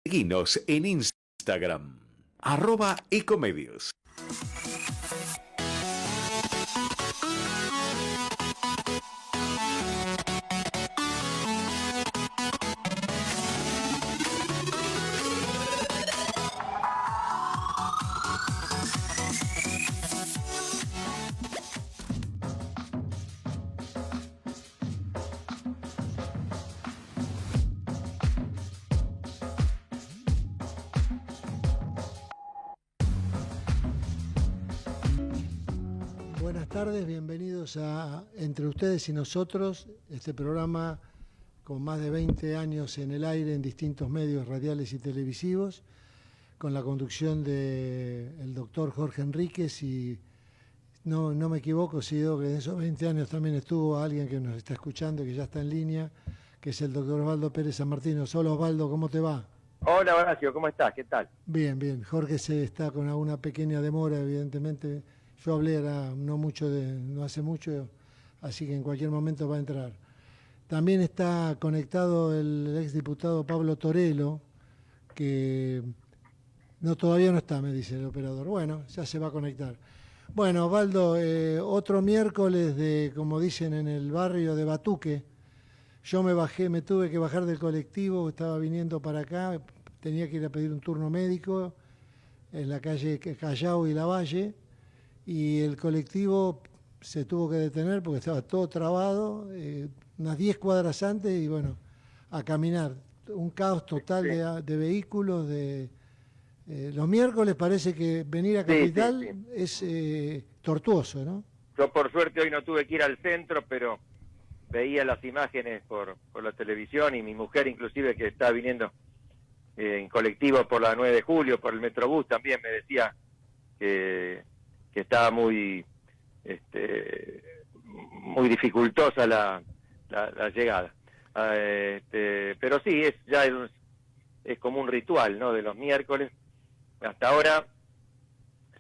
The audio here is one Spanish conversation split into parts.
Seguinos en Instagram, @ecomedios. Buenas tardes, bienvenidos a Entre Ustedes y Nosotros, este programa con más de 20 años en el aire en distintos medios radiales y televisivos, con la conducción del doctor Jorge Enríquez y no me equivoco si digo que en esos 20 años también estuvo alguien que nos está escuchando, que ya está en línea, que es el doctor Osvaldo Pérez San Martino. Hola Osvaldo, ¿cómo te va? Hola Horacio, ¿cómo estás? ¿Qué tal? Bien. Jorge se está con alguna pequeña demora, evidentemente. Yo hablé no hace mucho, así que en cualquier momento va a entrar. También está conectado el exdiputado Pablo Torello, que todavía no está, me dice el operador. Bueno, ya se va a conectar. Bueno, Osvaldo, otro miércoles como dicen en el barrio de Batuque. Yo me tuve que bajar del colectivo, estaba viniendo para acá, tenía que ir a pedir un turno médico en la calle Callao y Lavalle, y el colectivo se tuvo que detener porque estaba todo trabado, unas 10 cuadras antes, y bueno, a caminar. Un caos total de vehículos. Los miércoles parece que venir a Capital es tortuoso, ¿no? Yo por suerte hoy no tuve que ir al centro, pero veía las imágenes por la televisión, y mi mujer inclusive, que está viniendo en colectivo por la 9 de julio, por el Metrobús, también me decía que estaba muy dificultosa la llegada. Pero sí, es como un ritual, ¿no?, de los miércoles, hasta ahora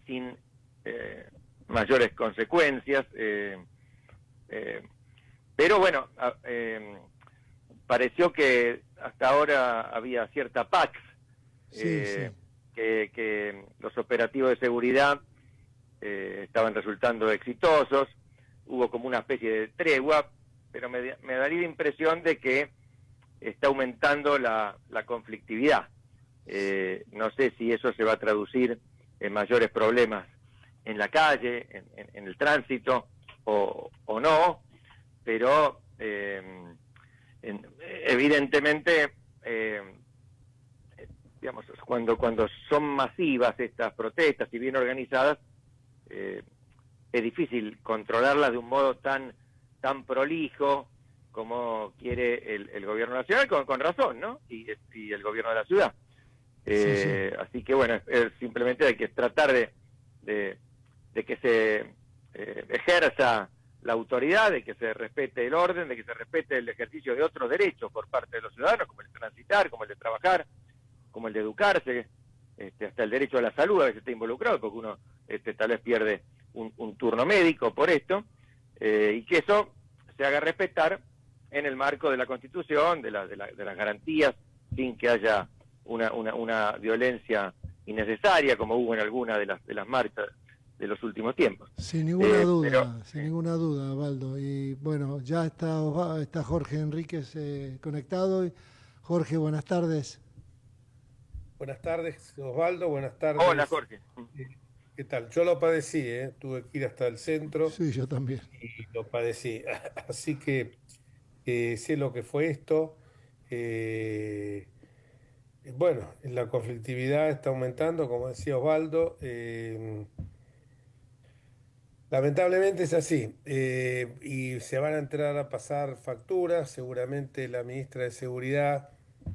sin mayores consecuencias, pero bueno, pareció que hasta ahora había cierta pax, Sí. que los operativos de seguridad estaban resultando exitosos, hubo como una especie de tregua, pero me daría la impresión de que está aumentando la conflictividad. No sé si eso se va a traducir en mayores problemas en la calle, en el tránsito, o no, pero evidentemente, digamos, cuando son masivas estas protestas y bien organizadas, es difícil controlarlas de un modo tan prolijo como quiere el gobierno nacional, con razón, ¿no? Y el gobierno de la ciudad. Sí. Así que bueno, simplemente hay que tratar de que se ejerza la autoridad, de que se respete el orden, de que se respete el ejercicio de otros derechos por parte de los ciudadanos, como el de transitar, como el de trabajar, como el de educarse, hasta el derecho a la salud a veces está involucrado, porque uno tal vez pierde un turno médico por esto, y que eso se haga respetar en el marco de la Constitución, de las garantías, sin que haya una violencia innecesaria, como hubo en alguna de las marchas de los últimos tiempos. Sin ninguna duda, Osvaldo. Y bueno, ya está Jorge Enríquez conectado. Jorge, buenas tardes. Buenas tardes, Osvaldo, buenas tardes. Hola, Jorge. ¿Qué tal? Yo lo padecí, tuve que ir hasta el centro. Sí, yo también. Y lo padecí. Así que sé lo que fue esto. Bueno, la conflictividad está aumentando, como decía Osvaldo. Lamentablemente es así. Y se van a entrar a pasar facturas. Seguramente la ministra de Seguridad,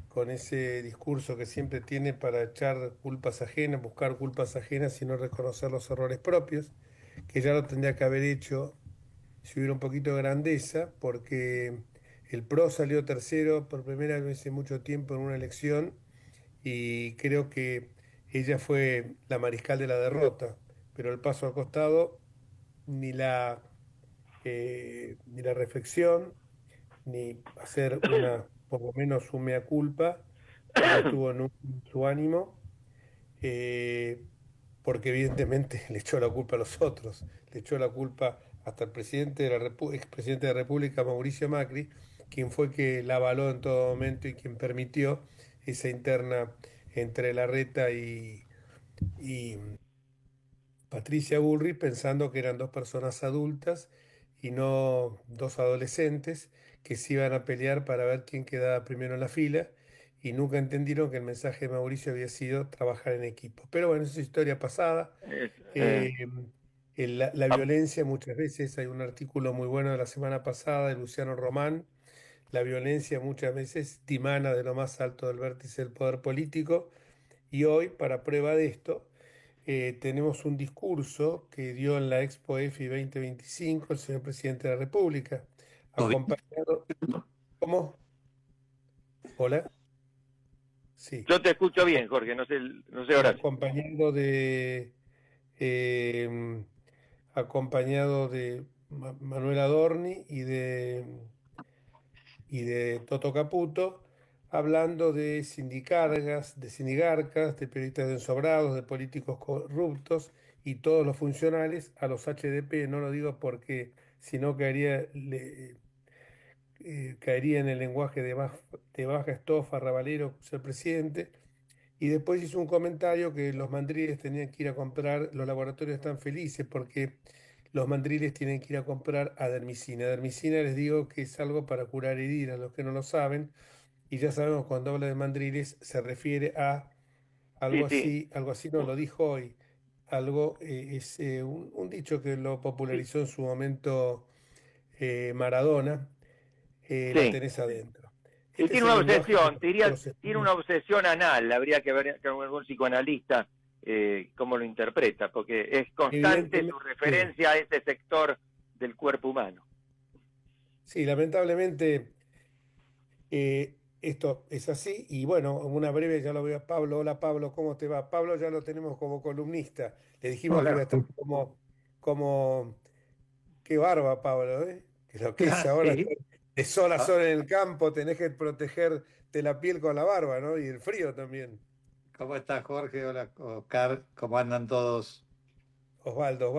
con ese discurso que siempre tiene para echar culpas ajenas, buscar culpas ajenas y no reconocer los errores propios, que ya lo tendría que haber hecho si hubiera un poquito de grandeza, porque el PRO salió tercero por primera vez en mucho tiempo en una elección, y creo que ella fue la mariscal de la derrota, pero el paso al costado, ni la reflexión, ni hacer por lo menos un mea culpa, no estuvo nunca en su ánimo, eh, porque evidentemente le echó la culpa a los otros, le echó la culpa hasta el presidente de la expresidente de la República, Mauricio Macri, quien fue que la avaló en todo momento y quien permitió esa interna entre Larreta y Patricia Bullrich, pensando que eran dos personas adultas y no dos adolescentes que se iban a pelear para ver quién quedaba primero en la fila, y nunca entendieron que el mensaje de Mauricio había sido trabajar en equipo. Pero bueno, esa es historia pasada. Es, Eh, la violencia muchas veces, hay un artículo muy bueno de la semana pasada de Luciano Román, la violencia muchas veces dimana de lo más alto del vértice del poder político, y hoy, para prueba de esto, tenemos un discurso que dio en la Expo EFI 2025 el señor presidente de la República, ¿Todo bien? acompañado, ¿cómo? Hola, sí, yo te escucho bien, Jorge, no sé Horacio. eh, acompañado de Manuel Adorni y de Toto Caputo, hablando de sindicarcas, de periodistas ensobrados, de políticos corruptos y todos los funcionales a los HDP. No lo digo porque si no caería en el lenguaje de baja estofa, rabalero, ser presidente. Y después hizo un comentario que los mandriles tenían que ir a comprar, los laboratorios están felices porque los mandriles tienen que ir a comprar adermicina. Adermicina, les digo que es algo para curar heridas, los que no lo saben, y ya sabemos cuando habla de mandriles se refiere a Sí, sí. algo así no lo dijo hoy, es un dicho que lo Sí, popularizó en su momento Maradona, la sí. tenés adentro. Y Este es tiene el una lenguaje que obsesión, te diría, nosotros tiene una estamos. obsesión anal, habría que ver con algún psicoanalista cómo lo interpreta, porque es constante su Evidentemente, referencia a ese sector del cuerpo humano. sí, lamentablemente esto es así. Y bueno, una breve, ya lo veo a Pablo. Hola Pablo, ¿cómo te va? Pablo ya lo tenemos como columnista. Le dijimos que iba a Hola. estar como, qué barba, Pablo, ¿eh? Que lo que es Ah, ahora sí. estar de sol a Ah, sol en el campo, tenés que protegerte la piel con la barba, ¿no? Y el frío también. ¿cómo estás, Jorge? Hola, Oscar. ¿Cómo andan todos? Osvaldo,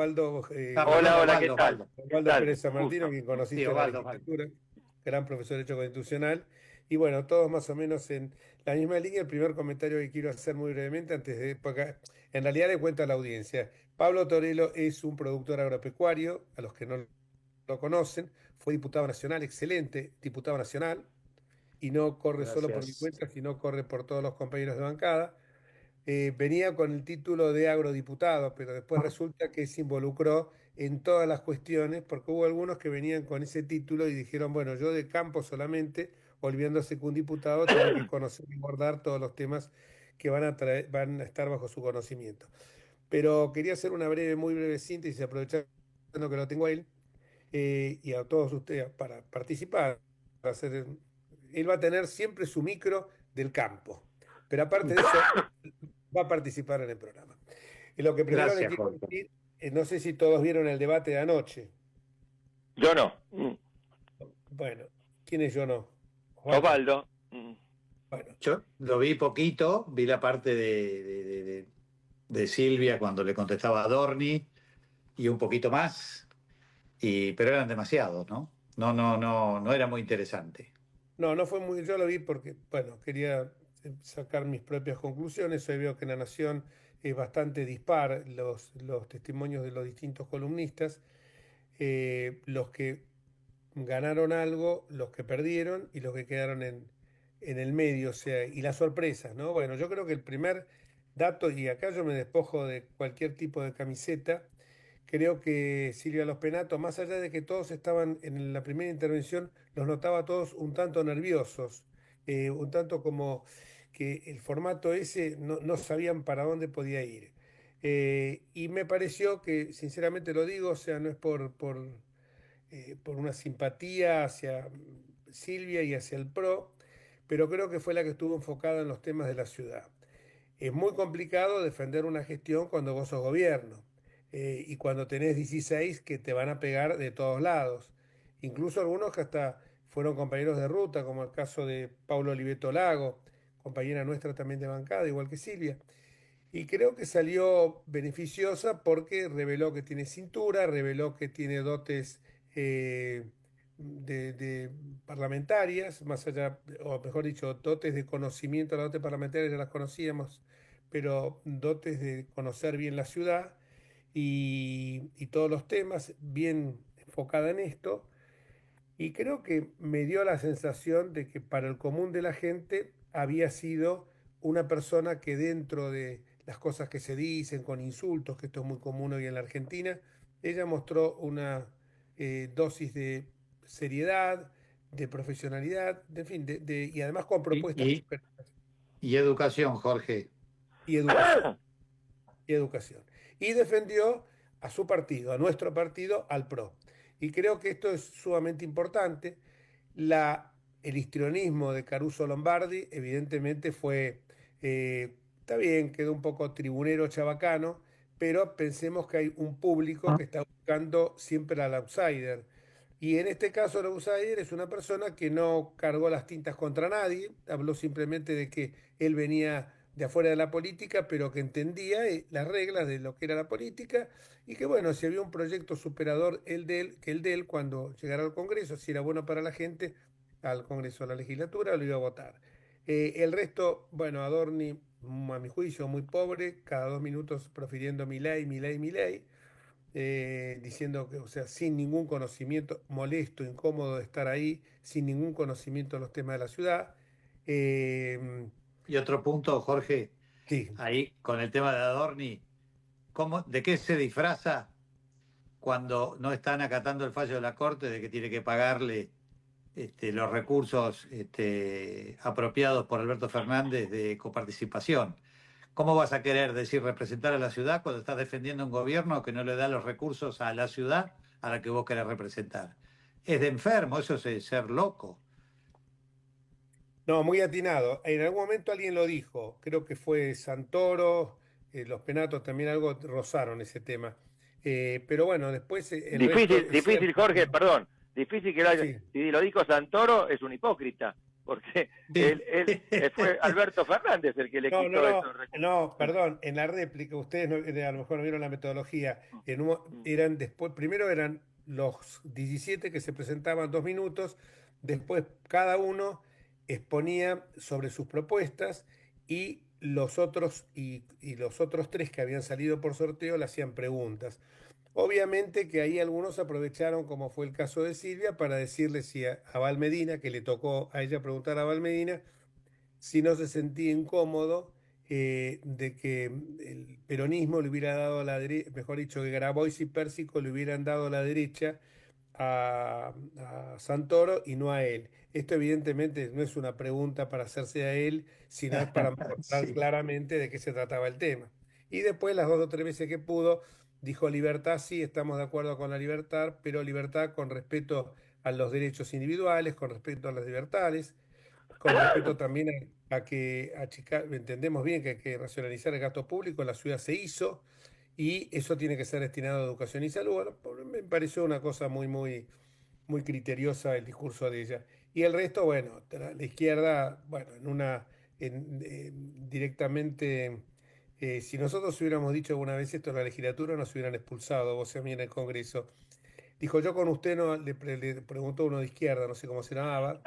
Ah, perdón, Hola, hola, ¿qué Osvaldo, tal? Osvaldo. ¿Qué Osvaldo tal? Pérez San Un Martino, gusto. quien Sí, conociste en la Osvaldo, Osvaldo. legislatura, gran profesor de Derecho Constitucional. Y bueno, todos más o menos en la misma línea. El primer comentario que quiero hacer muy brevemente, porque en realidad le cuento a la audiencia. Pablo Torello es un productor agropecuario, a los que no lo conocen, fue diputado nacional, excelente diputado nacional, y no corre solo por mi Gracias. cuenta, sino corre por todos los compañeros de bancada. Venía con el título de agrodiputado, pero después resulta que se involucró en todas las cuestiones, porque hubo algunos que venían con ese título y dijeron, bueno, yo de campo solamente, olvidándose que un diputado tiene que conocer y abordar todos los temas que van a estar bajo su conocimiento. Pero quería hacer una muy breve síntesis, aprovechando que lo tengo a él, y a todos ustedes para participar. Él va a tener siempre su micro del campo, pero aparte de eso, va a participar en el programa. Y lo que primero le Gracias, quiero Jorge. decir, no sé si todos vieron el debate de anoche. Yo no. Bueno, ¿quién es yo no? Osvaldo. Osvaldo. Bueno, Yo lo vi poquito, vi la parte de Silvia cuando le contestaba a Dorni y un poquito más, pero eran demasiados, ¿no? No era muy interesante. no, no fue muy, yo lo vi porque, bueno, quería sacar mis propias conclusiones. Hoy veo que en La Nación es bastante dispar los testimonios de los distintos columnistas, los que ganaron algo, los que perdieron y los que quedaron en el medio, o sea, y las sorpresas, ¿no? Bueno, yo creo que el primer dato, y acá yo me despojo de cualquier tipo de camiseta, creo que Silvia Los Penato, más allá de que todos estaban en la primera intervención, los notaba a todos un tanto nerviosos, un tanto como que el formato ese no sabían para dónde podía ir. Y me pareció que, sinceramente lo digo, o sea, no es por una simpatía hacia Silvia y hacia el PRO, pero creo que fue la que estuvo enfocada en los temas de la ciudad. Es muy complicado defender una gestión cuando vos sos gobierno, y cuando tenés 16 que te van a pegar de todos lados. Incluso algunos que hasta fueron compañeros de ruta, como el caso de Paulo Oliveto Lago, compañera nuestra también de bancada, igual que Silvia. Y creo que salió beneficiosa porque reveló que tiene cintura, reveló que tiene dotes de parlamentarias, más allá, o mejor dicho, dotes de conocimiento. Las dotes parlamentarias ya las conocíamos, pero dotes de conocer bien la ciudad y todos los temas, bien enfocada en esto. Y creo que me dio la sensación de que para el común de la gente había sido una persona que dentro de las cosas que se dicen con insultos, que esto es muy común hoy en la Argentina, ella mostró una dosis de seriedad, de profesionalidad, en fin, y además con Y, propuestas y- concretas y educación, Jorge. y educación, y educación. Y defendió a su partido, a nuestro partido, al PRO. Y creo que esto es sumamente importante. El histrionismo de Caruso Lombardi, evidentemente, fue, está bien, quedó un poco tribunero chabacano, pero pensemos que hay un público que está buscando siempre al outsider. Y en este caso, el outsider es una persona que no cargó las tintas contra nadie, habló simplemente de que él venía de afuera de la política, pero que entendía las reglas de lo que era la política y que, bueno, si había un proyecto superador que el de él, cuando llegara al Congreso, si era bueno para la gente, al Congreso, a la legislatura, lo iba a votar. El resto, bueno, Adorni, a mi juicio, muy pobre, cada 2 minutos profiriendo Milei, Milei, Milei, diciendo que, o sea, sin ningún conocimiento, molesto, incómodo de estar ahí, sin ningún conocimiento de los temas de la ciudad. Eh, Y otro punto, Jorge, sí, ahí con el tema de Adorni, ¿de qué se disfraza cuando no están acatando el fallo de la Corte de que tiene que pagarle los recursos apropiados por Alberto Fernández de coparticipación? ¿Cómo vas a querer decir representar a la ciudad cuando estás defendiendo un gobierno que no le da los recursos a la ciudad a la que vos querés representar? Es de enfermo, eso es ser loco. no, muy atinado. En algún momento alguien lo dijo, creo que fue Santoro, los Penatos también algo rozaron ese tema. Pero bueno, después el resto Difícil, es difícil, cierto. Jorge, perdón. Difícil que lo haya. Sí, Si lo dijo Santoro, es un hipócrita, porque Sí. fue Alberto Fernández el que le no, quitó no, no, esos recursos. no, perdón, en la réplica, ustedes a lo mejor no vieron la metodología, eran después, primero eran los 17 que se presentaban 2 minutos, después cada uno exponía sobre sus propuestas y los otros 3 que habían salido por sorteo le hacían preguntas. Obviamente que ahí algunos aprovecharon, como fue el caso de Silvia, para decirle si a Val Medina, que le tocó a ella preguntar a Val Medina, si no se sentía incómodo de que el peronismo le hubiera dado a la derecha, mejor dicho, que Grabois y Pérsico le hubieran dado a la derecha a Santoro y no a él. Esto evidentemente no es una pregunta para hacerse a él, sino es para mostrar Sí. claramente de qué se trataba el tema. Y después, las 2 o 3 veces que pudo, dijo libertad, sí, estamos de acuerdo con la libertad, pero libertad con respeto a los derechos individuales, con respeto a las libertades, con respeto también a que entendemos bien que hay que racionalizar el gasto público, la ciudad se hizo y eso tiene que ser destinado a educación y salud. Bueno, me pareció una cosa muy, muy, muy criteriosa el discurso de ella. Y el resto, bueno, la izquierda, bueno, directamente, si nosotros hubiéramos dicho alguna vez esto en la legislatura, nos hubieran expulsado, vos y a mí en el Congreso. Dijo, yo con usted no, le preguntó uno de izquierda, no sé cómo se llamaba,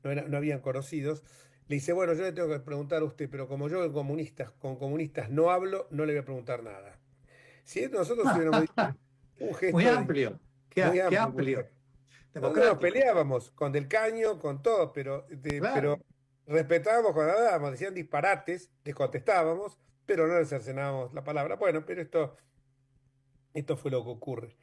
no habían conocidos. Le dice, bueno, yo le tengo que preguntar a usted, pero como yo con comunistas no hablo, no le voy a preguntar nada. Si nosotros hubiéramos dicho un Muy gesto amplio, muy qué amplio, amplio, nosotros nos democrático. peleábamos con Del Caño, con todo, pero Claro. respetábamos cuando hablábamos, decían disparates, les contestábamos, pero no les cercenábamos la palabra. Bueno, pero esto fue lo que ocurre.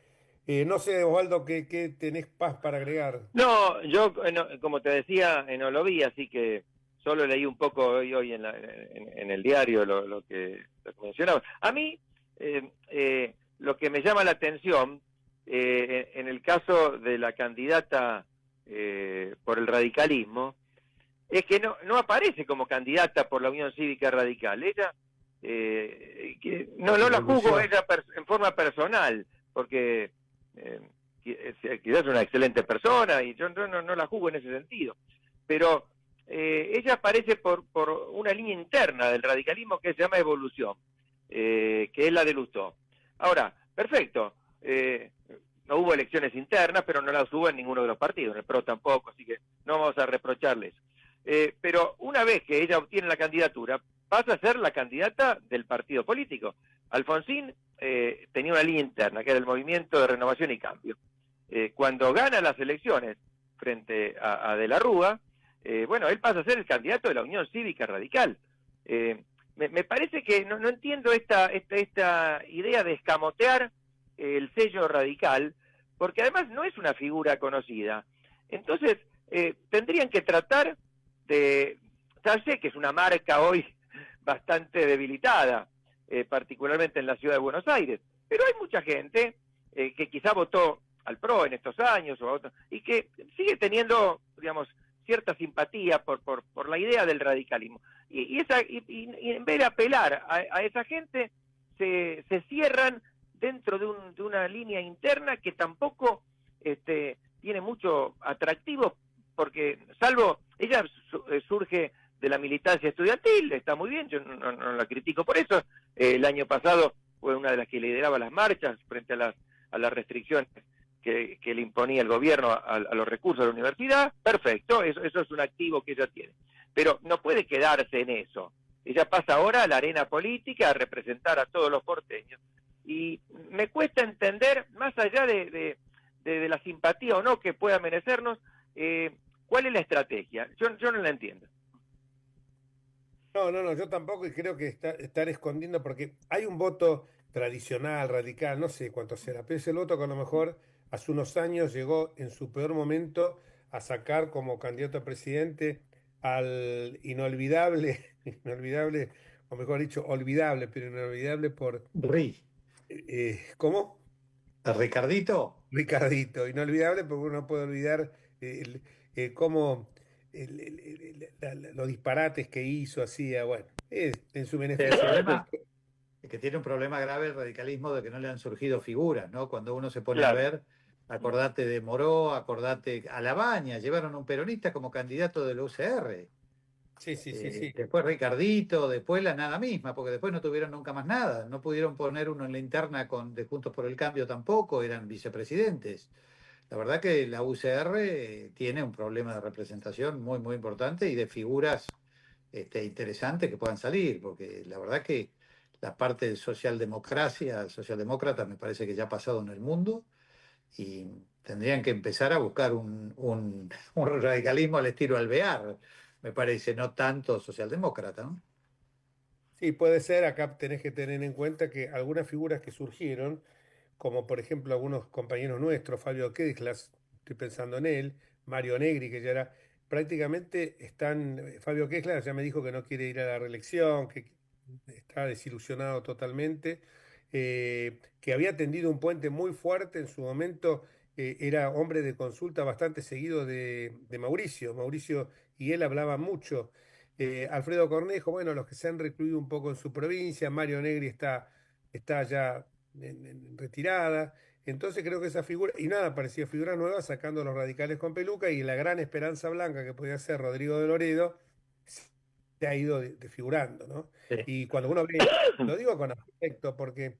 No sé, Osvaldo, ¿qué tenés paz para agregar? No, yo, como te decía, no lo vi, así que solo leí un poco hoy en el diario lo que mencionaba. A mí, lo que me llama la atención, en el caso de la candidata por el radicalismo, es que no aparece como candidata por la Unión Cívica Radical. Ella, no la juzgo ella en forma personal, porque quizás es una excelente persona y yo no la juzgo en ese sentido. Pero ella aparece por una línea interna del radicalismo que se llama evolución, que es la de Lustó. Ahora, perfecto, no hubo elecciones internas, pero no las hubo en ninguno de los partidos, en el PRO tampoco, así que no vamos a reprocharles. Pero una vez que ella obtiene la candidatura, pasa a ser la candidata del partido político. Alfonsín tenía una línea interna, que era el Movimiento de Renovación y Cambio. Cuando gana las elecciones frente a De la Rúa, bueno, él pasa a ser el candidato de la Unión Cívica Radical. Me parece que no entiendo esta idea de escamotear el sello radical, porque además no es una figura conocida. Entonces, tendrían que tratar de... Ya sé que es una marca hoy bastante debilitada, particularmente en la ciudad de Buenos Aires, pero hay mucha gente que quizá votó al PRO en estos años o a otros, y que sigue teniendo, digamos, cierta simpatía por la idea del radicalismo. Y en vez de apelar a esa gente, se cierran dentro de una línea interna que tampoco tiene mucho atractivo, porque salvo, ella surge de la militancia estudiantil, está muy bien, yo no la critico por eso. El año pasado fue una de las que lideraba las marchas frente a las restricciones que le imponía el gobierno a los recursos de la universidad. Perfecto, eso es un activo que ella tiene. Pero no puede quedarse en eso. Ella pasa ahora a la arena política a representar a todos los porteños. Y me cuesta entender, más allá de la simpatía o no que pueda merecernos, cuál es la estrategia. Yo no la entiendo. No, yo tampoco, y creo que estar escondiendo, porque hay un voto tradicional, radical, no sé cuánto será, pero es el voto que a lo mejor hace unos años llegó en su peor momento a sacar como candidato a presidente al inolvidable, inolvidable, o mejor dicho, olvidable, pero inolvidable por, ¿cómo? Ricardito. Ricardito, inolvidable porque uno no puede olvidar cómo los disparates que hizo, hacía, bueno, en su El beneficio. problema es que tiene un problema grave el radicalismo de que no le han surgido figuras, ¿no? Cuando uno se pone Claro. a ver, acordate de Moró, acordate a Labaña, llevaron a un peronista como candidato del UCR. Sí. Después Ricardito, después la nada misma, porque después no tuvieron nunca más nada. No pudieron poner uno en la interna de Juntos por el Cambio tampoco, eran vicepresidentes. La verdad que la UCR tiene un problema de representación muy, muy importante y de figuras interesantes que puedan salir, porque la verdad que la parte de socialdemocracia, socialdemócrata, me parece que ya ha pasado en el mundo y tendrían que empezar a buscar un radicalismo al estilo Alvear, me parece, no tanto socialdemócrata, ¿no? Sí, puede ser, acá tenés que tener en cuenta que algunas figuras que surgieron, como por ejemplo algunos compañeros nuestros, Fabio Queislas, estoy pensando en él, Mario Negri, que ya era, prácticamente están, Fabio Queislas ya me dijo que no quiere ir a la reelección, que está desilusionado totalmente, que había tendido un puente muy fuerte en su momento, era hombre de consulta bastante seguido de Mauricio. Mauricio y él hablaban mucho. Alfredo Cornejo, bueno, los que se han recluido un poco en su provincia, Mario Negri está ya en retirada. Entonces creo que esa figura, y nada, parecía figura nueva, sacando a los radicales con peluca y la gran esperanza blanca que podía ser Rodrigo de Loredo, se ha ido desfigurando, ¿no? Sí. Y cuando uno ve, lo digo con afecto, porque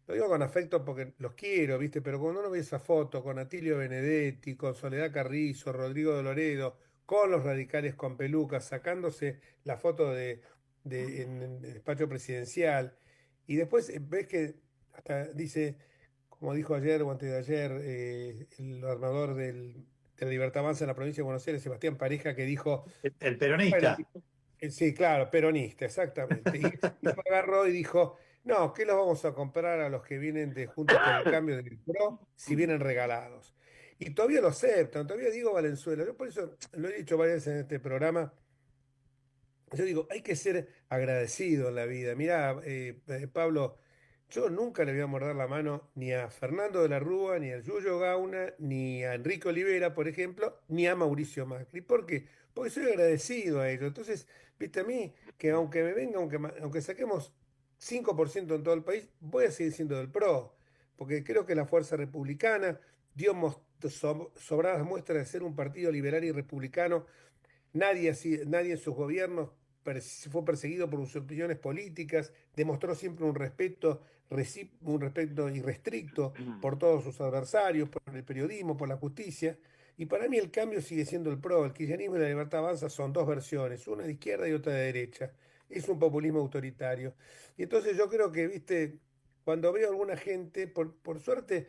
lo digo con afecto porque los quiero, ¿viste? Pero cuando uno ve esa foto con Atilio Benedetti, con Soledad Carrizo, Rodrigo de Loredo, con los radicales con pelucas, sacándose la foto en el despacho presidencial, y después ves que hasta dice, como dijo ayer o antes de ayer, el armador de la Libertad Avanza en la provincia de Buenos Aires, Sebastián Pareja, que dijo, El bueno, peronista. sí, claro, peronista, exactamente. Y ese tipo agarró y dijo, no, ¿qué los vamos a comprar a los que vienen de Juntos por el Cambio del PRO si vienen regalados? Y todavía lo aceptan, todavía digo Valenzuela. Yo por eso lo he dicho varias veces en este programa. Yo digo, hay que ser agradecido en la vida. Mirá, Pablo, yo nunca le voy a morder la mano ni a Fernando de la Rúa, ni a Yuyo Gauna, ni a Enrique Olivera, por ejemplo, ni a Mauricio Macri. ¿Por qué? Porque soy agradecido a ellos. Entonces, viste a mí, que aunque me venga, aunque saquemos 5% en todo el país, voy a seguir siendo del PRO. Porque creo que la fuerza republicana dio sobradas muestras de ser un partido liberal y republicano nadie en sus gobiernos fue perseguido por sus opiniones políticas, demostró siempre un respeto irrestricto por todos sus adversarios, por el periodismo, por la justicia. Y para mí el cambio sigue siendo el PRO. El kirchnerismo y la Libertad Avanza son dos versiones, una de izquierda y otra de derecha. Es un populismo autoritario. Y entonces yo creo que, viste, cuando veo a alguna gente, por suerte,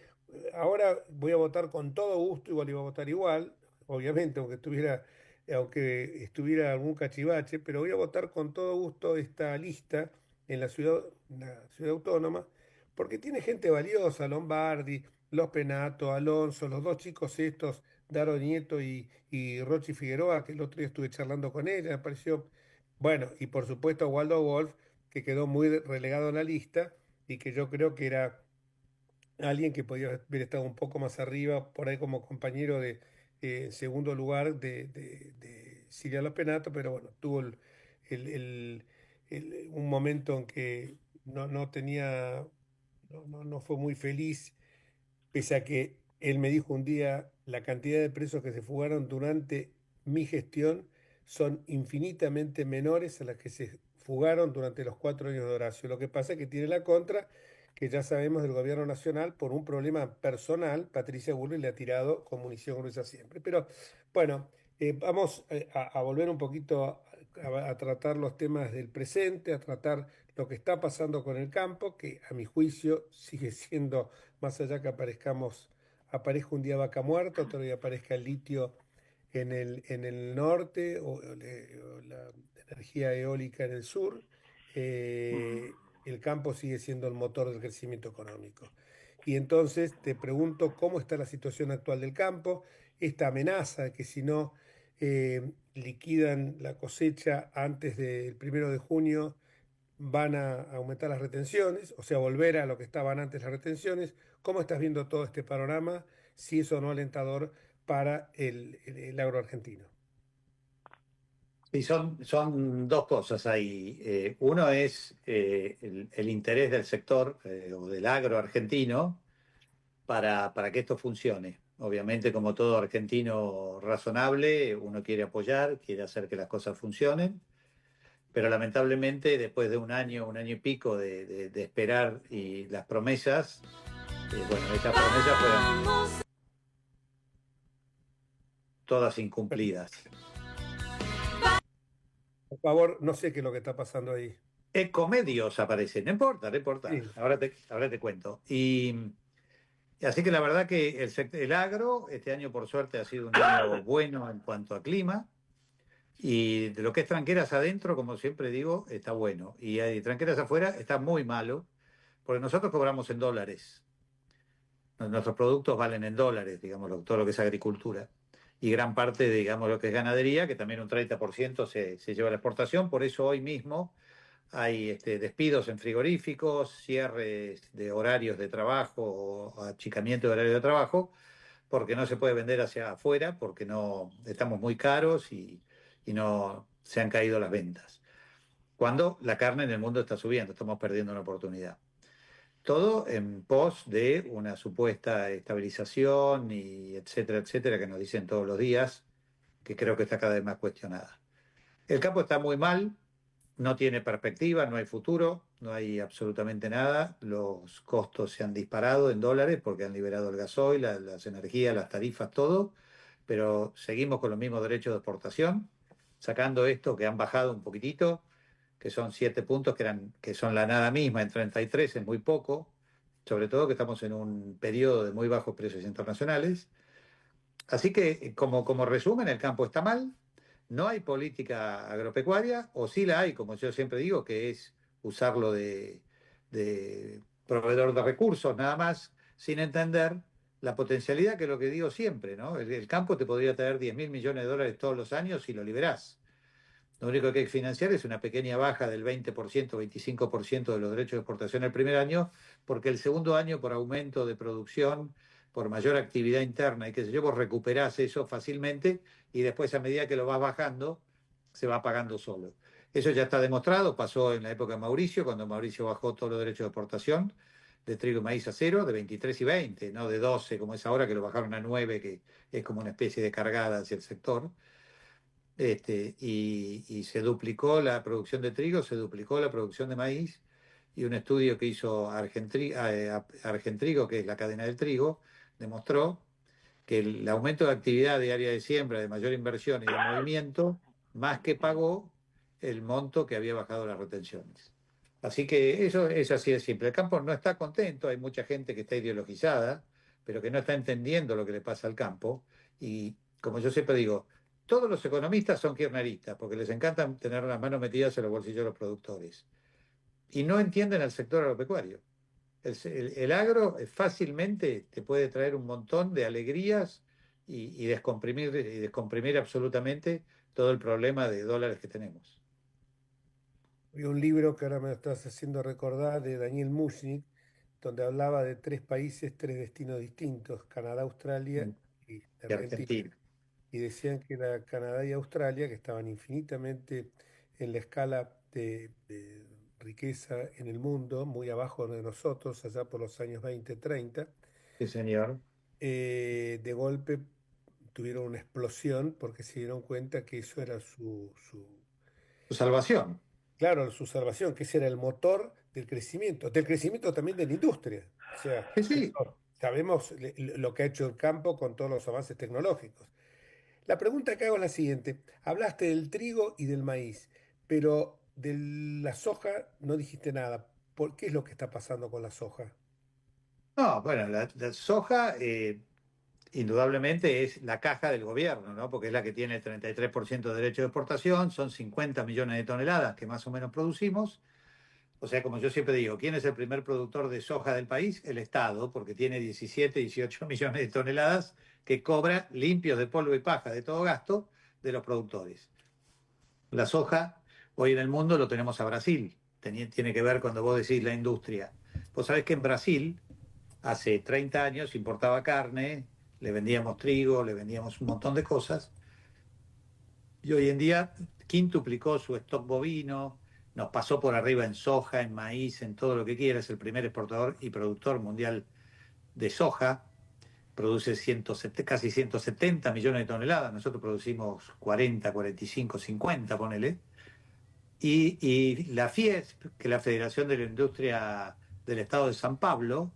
ahora voy a votar con todo gusto, igual iba a votar igual, obviamente, aunque estuviera algún cachivache, pero voy a votar con todo gusto esta lista en la ciudad autónoma, porque tiene gente valiosa, Lombardi, Los Penato, Alonso, los dos chicos estos, Daro Nieto y Rochi Figueroa, que el otro día estuve charlando con ella, me pareció, bueno, y por supuesto Waldo Wolf, que quedó muy relegado en la lista y que yo creo que era alguien que podía haber estado un poco más arriba, por ahí como compañero de segundo lugar de Silvia Lopenato, pero bueno, tuvo el- el- un momento en que no tenía, no fue muy feliz, pese a que él me dijo un día, la cantidad de presos que se fugaron durante mi gestión son infinitamente menores a las que se fugaron durante los 4 años de Horacio. Lo que pasa es que tiene la contra, que ya sabemos del gobierno nacional, por un problema personal, Patricia Bullrich le ha tirado con munición gruesa siempre. Pero bueno, vamos a volver un poquito a tratar los temas del presente, a tratar lo que está pasando con el campo, que a mi juicio sigue siendo, más allá que aparezca un día vaca muerta, otro día aparezca el litio en el norte o la energía eólica en el sur, el campo sigue siendo el motor del crecimiento económico. Y entonces te pregunto cómo está la situación actual del campo, esta amenaza de que si no liquidan la cosecha antes del 1 de junio van a aumentar las retenciones, o sea, volver a lo que estaban antes las retenciones. ¿Cómo estás viendo todo este panorama? Si es o no alentador para el agro argentino. Y son dos cosas ahí. Uno es el interés del sector o del agro argentino para que esto funcione. Obviamente, como todo argentino razonable, uno quiere apoyar, quiere hacer que las cosas funcionen, pero lamentablemente después de un año y pico de esperar y las promesas, bueno, esas promesas fueron todas incumplidas. Por favor, no sé qué es lo que está pasando ahí. Ecomedios aparecen, no importa, no importa, Sí. ahora te cuento. Y así que la verdad que el agro este año por suerte ha sido un año bueno en cuanto a clima. Y de lo que es tranqueras adentro, como siempre digo, está bueno. Y hay tranqueras afuera está muy malo, porque nosotros cobramos en dólares. Nuestros productos valen en dólares, digamos, todo lo que es agricultura. Y gran parte, digamos, lo que es ganadería, que también un 30% se lleva a la exportación. Por eso hoy mismo hay despidos en frigoríficos, cierres de horarios de trabajo o achicamiento de horarios de trabajo, porque no se puede vender hacia afuera, porque no estamos muy caros y no se han caído las ventas. Cuando la carne en el mundo está subiendo, estamos perdiendo una oportunidad. Todo en pos de una supuesta estabilización y etcétera, etcétera, que nos dicen todos los días, que creo que está cada vez más cuestionada. El campo está muy mal, no tiene perspectiva, no hay futuro, no hay absolutamente nada. Los costos se han disparado en dólares porque han liberado el gasoil, las energías, las tarifas, todo, pero seguimos con los mismos derechos de exportación, sacando esto que han bajado un poquitito, que son 7 puntos que son la nada misma, en 33 es muy poco, sobre todo que estamos en un periodo de muy bajos precios internacionales. Así que, como resumen, el campo está mal, no hay política agropecuaria, o sí la hay, como yo siempre digo, que es usarlo de proveedor de recursos, nada más, sin entender la potencialidad, que es lo que digo siempre, ¿no? El campo te podría traer 10.000 millones de dólares todos los años si lo liberás. Lo único que hay que financiar es una pequeña baja del 20%, 25% de los derechos de exportación el primer año, porque el segundo año, por aumento de producción, por mayor actividad interna y qué sé yo, vos recuperás eso fácilmente y después a medida que lo vas bajando, se va pagando solo. Eso ya está demostrado, pasó en la época de Mauricio, cuando Mauricio bajó todos los derechos de exportación de trigo y maíz a cero, de 23 y 20, no de 12 como es ahora, que lo bajaron a 9, que es como una especie de cargada hacia el sector. y se duplicó la producción de trigo, se duplicó la producción de maíz, y un estudio que hizo Argentrigo, que es la cadena del trigo, demostró que el aumento de actividad de área de siembra, de mayor inversión y de movimiento, más que pagó el monto que había bajado las retenciones. Así que eso es así de simple. El campo no está contento, hay mucha gente que está ideologizada, pero que no está entendiendo lo que le pasa al campo. Y como yo siempre digo, todos los economistas son kirchneristas, porque les encanta tener las manos metidas en los bolsillos de los productores. Y no entienden al sector agropecuario. El agro fácilmente te puede traer un montón de alegrías y descomprimir absolutamente todo el problema de dólares que tenemos. Hay un libro que ahora me lo estás haciendo recordar de Daniel Mushnik, donde hablaba de 3 países, 3 destinos distintos, Canadá, Australia y Y Argentina. Argentina. Y decían que era Canadá y Australia, que estaban infinitamente en la escala de riqueza en el mundo, muy abajo de nosotros, allá por los años 20, 30, Sí, señor. de golpe tuvieron una explosión porque se dieron cuenta que eso era Su salvación. claro, su salvación, que ese era el motor del crecimiento también de la industria. O sea, Sí, sí. eso, sabemos lo que ha hecho el campo con todos los avances tecnológicos. La pregunta que hago es la siguiente. Hablaste del trigo y del maíz, pero de la soja no dijiste nada. ¿Por qué es lo que está pasando con la soja? No, bueno, la soja indudablemente es la caja del gobierno, ¿no? Porque es la que tiene el 33% de derecho de exportación, son 50 millones de toneladas que más o menos producimos. O sea, como yo siempre digo, ¿quién es el primer productor de soja del país? El Estado, porque tiene 17, 18 millones de toneladas que cobra limpios de polvo y paja de todo gasto de los productores. La soja, hoy en el mundo lo tenemos a Brasil. Tiene que ver cuando vos decís la industria. Vos sabés que en Brasil, hace 30 años, importaba carne, le vendíamos trigo, le vendíamos un montón de cosas, y hoy en día quintuplicó su stock bovino, nos pasó por arriba en soja, en maíz, en todo lo que quiera, es el primer exportador y productor mundial de soja, produce casi 170 millones de toneladas, nosotros producimos 40, 45, 50, ponele. Y la FIESP, que es la Federación de la Industria del Estado de San Pablo,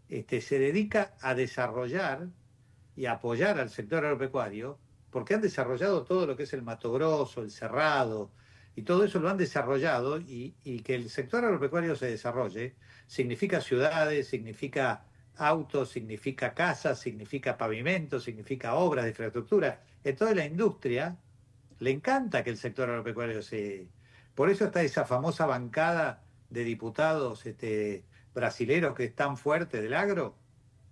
se dedica a desarrollar y a apoyar al sector agropecuario, porque han desarrollado todo lo que es el Mato Grosso, el Cerrado, y todo eso lo han desarrollado, y que el sector agropecuario se desarrolle significa ciudades, significa autos, significa casas, significa pavimento, significa obras de infraestructura. Entonces la industria le encanta que el sector agropecuario se... Por eso está esa famosa bancada de diputados brasileros que es tan fuerte del agro,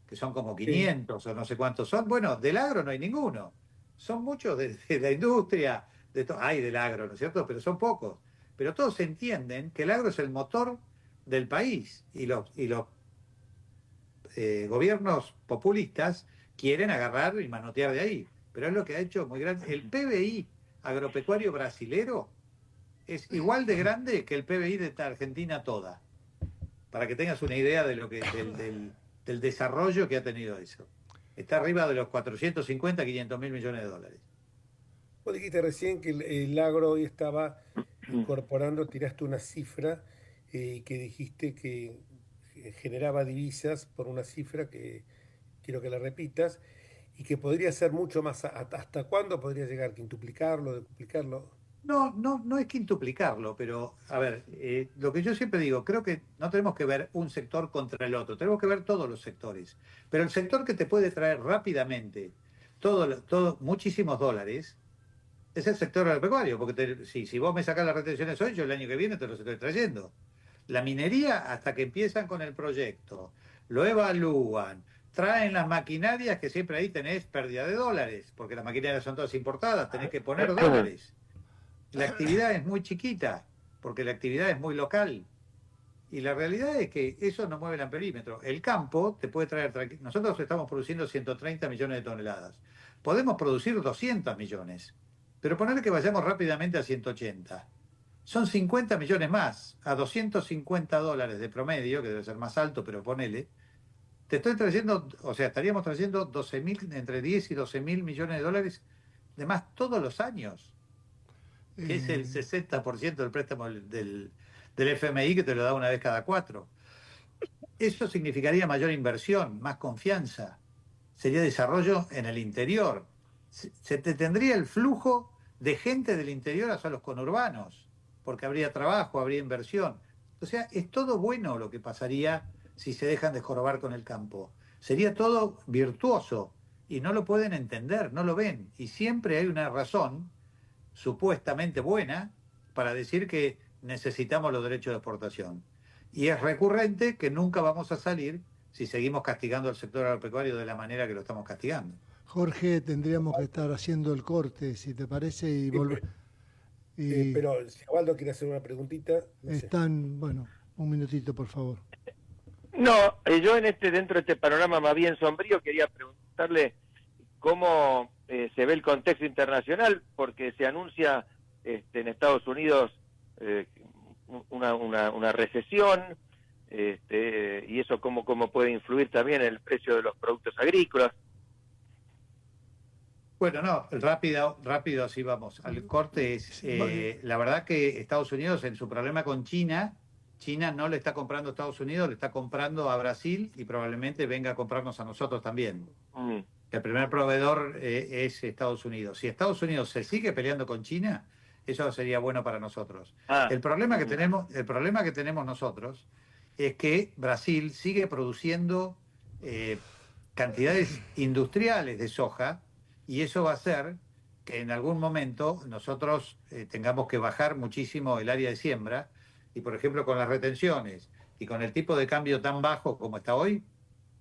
que son como Sí. 500 o no sé cuántos son. Bueno, del agro no hay ninguno. Son muchos de la industria, hay del agro, ¿no es cierto? Pero son pocos. Pero todos entienden que el agro es el motor del país, y los gobiernos populistas quieren agarrar y manotear de ahí. Pero es lo que ha hecho muy grande. El PBI agropecuario brasilero es igual de grande que el PBI de esta Argentina toda, para que tengas una idea de lo que del desarrollo que ha tenido eso. Está arriba de los 450, 500 mil millones de dólares. Vos dijiste recién que el agro hoy estaba incorporando, tiraste una cifra que dijiste que generaba divisas por una cifra que quiero que la repitas y que podría ser mucho más. ¿Hasta cuándo podría llegar? ¿Quintuplicarlo, duplicarlo? No, no, no es quintuplicarlo, pero a ver, lo que yo siempre digo, creo que no tenemos que ver un sector contra el otro, tenemos que ver todos los sectores. Pero el sector que te puede traer rápidamente muchísimos dólares es el sector agropecuario, porque si vos me sacás las retenciones hoy, yo el año que viene te los estoy trayendo. La minería, hasta que empiezan con el proyecto, lo evalúan, traen las maquinarias, que siempre ahí tenés pérdida de dólares, porque las maquinarias son todas importadas, tenés que poner dólares. La actividad es muy chiquita, porque la actividad es muy local. Y la realidad es que eso no mueve el amperímetro. El campo te puede traer... Nosotros estamos produciendo 130 millones de toneladas. Podemos producir 200 millones, pero ponerle que vayamos rápidamente a 180. Son 50 millones más, a 250 dólares de promedio, que debe ser más alto, pero ponele. Te estoy trayendo, o sea, estaríamos trayendo entre 10 y 12 mil millones de dólares de más todos los años. que es el 60% del préstamo del FMI, que te lo da una vez cada 4. Eso significaría mayor inversión, más confianza, sería desarrollo en el interior. Se te tendría el flujo de gente del interior hacia los conurbanos, porque habría trabajo, habría inversión. O sea, es todo bueno lo que pasaría si se dejan de jorobar con el campo. Sería todo virtuoso y no lo pueden entender, no lo ven. Y siempre hay una razón supuestamente buena para decir que necesitamos los derechos de exportación. Y es recurrente que nunca vamos a salir si seguimos castigando al sector agropecuario de la manera que lo estamos castigando. Jorge, tendríamos que estar haciendo el corte, si te parece, y volver. Pero si Osvaldo quiere hacer una preguntita, no sé. Están, bueno, un minutito, por favor. No, yo dentro de este panorama más bien sombrío quería preguntarle cómo se ve el contexto internacional, porque se anuncia en Estados Unidos una recesión, y eso cómo puede influir también en el precio de los productos agrícolas. Bueno, no, rápido así vamos. Al corte es, la verdad que Estados Unidos en su problema con China no le está comprando a Estados Unidos, le está comprando a Brasil y probablemente venga a comprarnos a nosotros también. El primer proveedor es Estados Unidos. Si Estados Unidos se sigue peleando con China, eso sería bueno para nosotros. El problema que tenemos nosotros es que Brasil sigue produciendo cantidades industriales de soja, y eso va a hacer que en algún momento nosotros tengamos que bajar muchísimo el área de siembra, y por ejemplo con las retenciones y con el tipo de cambio tan bajo como está hoy,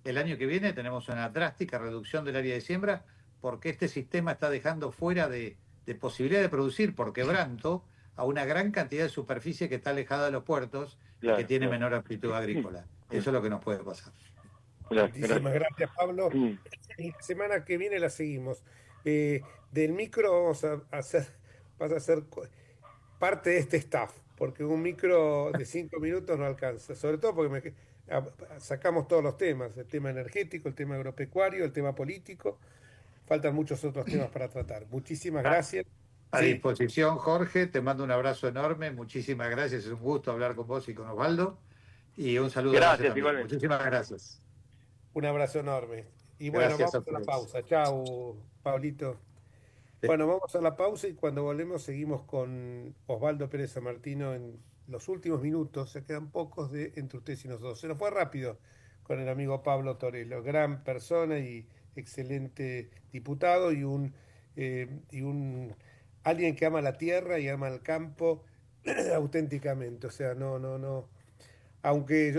el año que viene tenemos una drástica reducción del área de siembra, porque este sistema está dejando fuera de posibilidad de producir por quebranto a una gran cantidad de superficie que está alejada de los puertos, y que tiene menor amplitud agrícola. Eso es lo que nos puede pasar. Muchísimas gracias, Pablo. La semana que viene la seguimos. Del micro vas a ser parte de este staff, porque un micro de 5 minutos no alcanza, sobre todo porque sacamos todos los temas, el tema energético, el tema agropecuario, el tema político, faltan muchos otros temas para tratar. Muchísimas gracias. A disposición, Jorge, te mando un abrazo enorme, muchísimas gracias, es un gusto hablar con vos y con Osvaldo, y un saludo. Gracias, igualmente. Muchísimas gracias. Un abrazo enorme. Y bueno, Gracias vamos a la pausa. Chao, Pablito. Bueno, vamos a la pausa y cuando volvemos seguimos con Osvaldo Pérez San Martino en los últimos minutos. Se quedan pocos de Entre Ustedes y Nosotros. Se nos fue rápido con el amigo Pablo Torello, gran persona y excelente diputado y un alguien que ama la tierra y ama el campo auténticamente. O sea, no. Aunque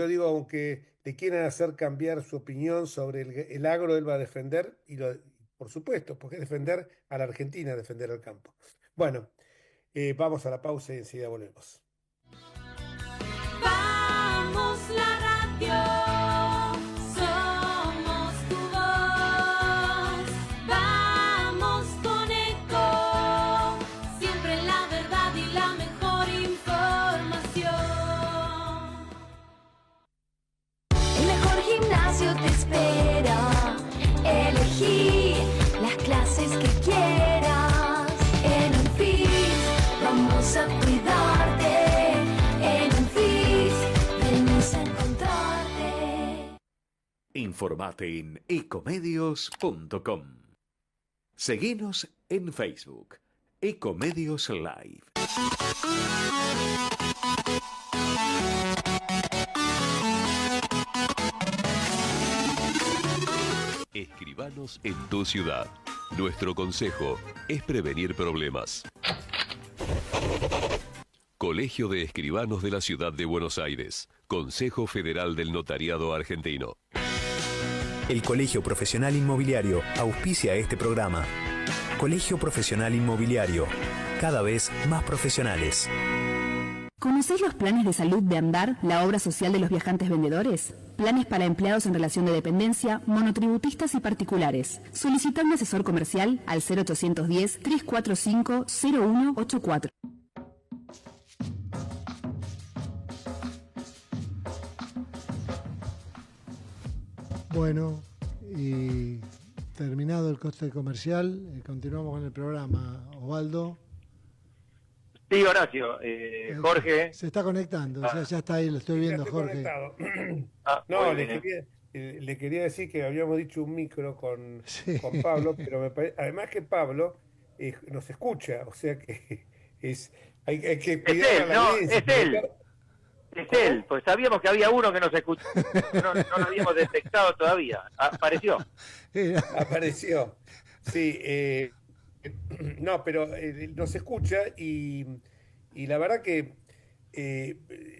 le quieran hacer cambiar su opinión sobre el agro, él va a defender, por supuesto, porque es defender a la Argentina, defender al campo. Bueno, vamos a la pausa y enseguida volvemos. Vamos la radio, somos tu voz, vamos con Eco, siempre la verdad y la mejor información. El mejor gimnasio te espera, elegí las clases que quieras. En Unfit vamos a cuidarte, en Unfit venimos a encontrarte. Informate en ecomedios.com. Seguinos en Facebook, Ecomedios Live. Escribanos en tu ciudad. Nuestro consejo es prevenir problemas. Colegio de Escribanos de la Ciudad de Buenos Aires. Consejo Federal del Notariado Argentino. El Colegio Profesional Inmobiliario auspicia este programa. Colegio Profesional Inmobiliario, cada vez más profesionales. ¿Conocéis los planes de salud de Andar, la obra social de los viajantes vendedores? Planes para empleados en relación de dependencia, monotributistas y particulares. Solicita un asesor comercial al 0810-345-0184. Bueno, y terminado el coste comercial, continuamos con el programa. Osvaldo. Sí, Horacio, Jorge. Se está conectando, ya está ahí, lo estoy viendo, Jorge. No, le quería decir que habíamos dicho un micro con Pablo, pero además que Pablo nos escucha, o sea que hay que cuidar a la audiencia. Es él. Es él, pues sabíamos que había uno que nos escuchaba, no lo habíamos detectado todavía. Apareció. Apareció, sí. No, pero nos escucha y la verdad que